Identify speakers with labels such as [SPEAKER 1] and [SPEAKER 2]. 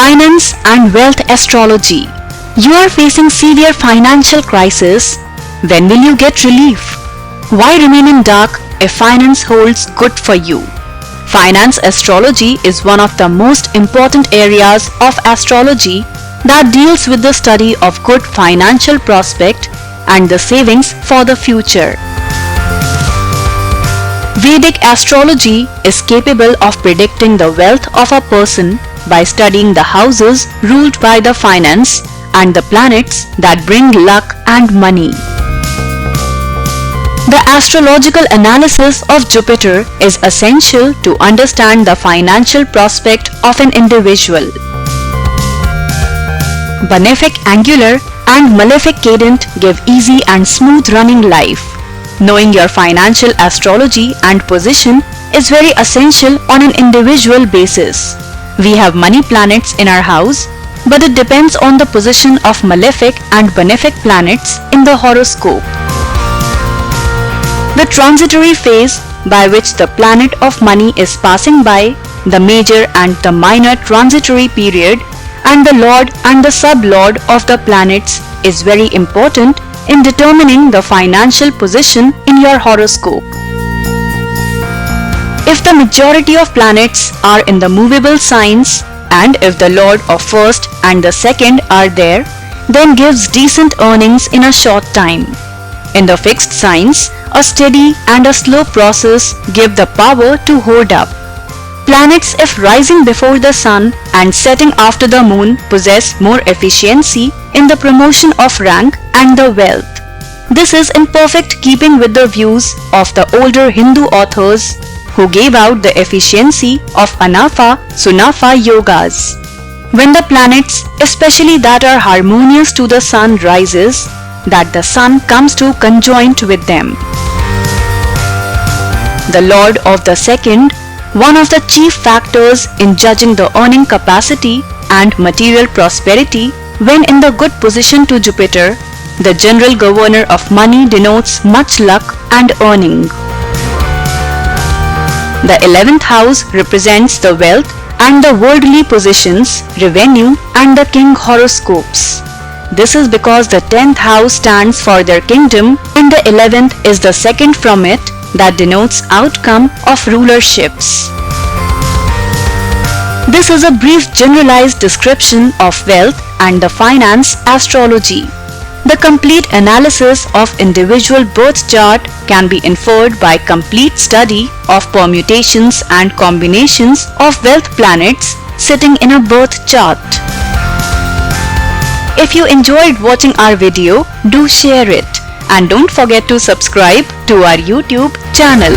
[SPEAKER 1] Finance and wealth astrology. You are facing severe financial crisis. When will you get relief? Why remain in dark if finance holds good for you? Finance astrology is one of the most important areas of astrology that deals with the study of good financial prospect and the savings for the future. Vedic astrology is capable of predicting the wealth of a person by studying the houses ruled by the finance and the planets that bring luck and money. The astrological analysis of Jupiter is essential to understand the financial prospect of an individual. Benefic angular and malefic cadent give easy and smooth running life. Knowing your financial astrology and position is very essential on an individual basis. We have many planets in our house, but it depends on the position of malefic and benefic planets in the horoscope. The transitory phase by which the planet of money is passing by, the major and the minor transitory period, and the lord and the sub-lord of the planets is very important in determining the financial position in your horoscope. If the majority of planets are in the movable signs, and if the lord of first and the second are there, then gives decent earnings in a short time. In the fixed signs, a steady and a slow process give the power to hoard up. Planets, if rising before the sun and setting after the moon, possess more efficiency in the promotion of rank and the wealth. This is in perfect keeping with the views of the older Hindu authors who gave out the efficiency of Anafa Sunafa yogas. When the planets, especially that are harmonious to the sun, rises, that the sun comes to conjoint with them. The lord of the second, one of the chief factors in judging the earning capacity and material prosperity, when in the good position to Jupiter, the general governor of money, denotes much luck and earning. The 11th house represents the wealth and the worldly positions, revenue and the king horoscopes. This is because the 10th house stands for their kingdom and the 11th is the second from it, that denotes outcome of rulerships. This is a brief generalized description of wealth and the finance astrology. The complete analysis of individual birth chart can be inferred by complete study of permutations and combinations of wealth planets sitting in a birth chart. If you enjoyed watching our video, do share it and don't forget to subscribe to our YouTube channel.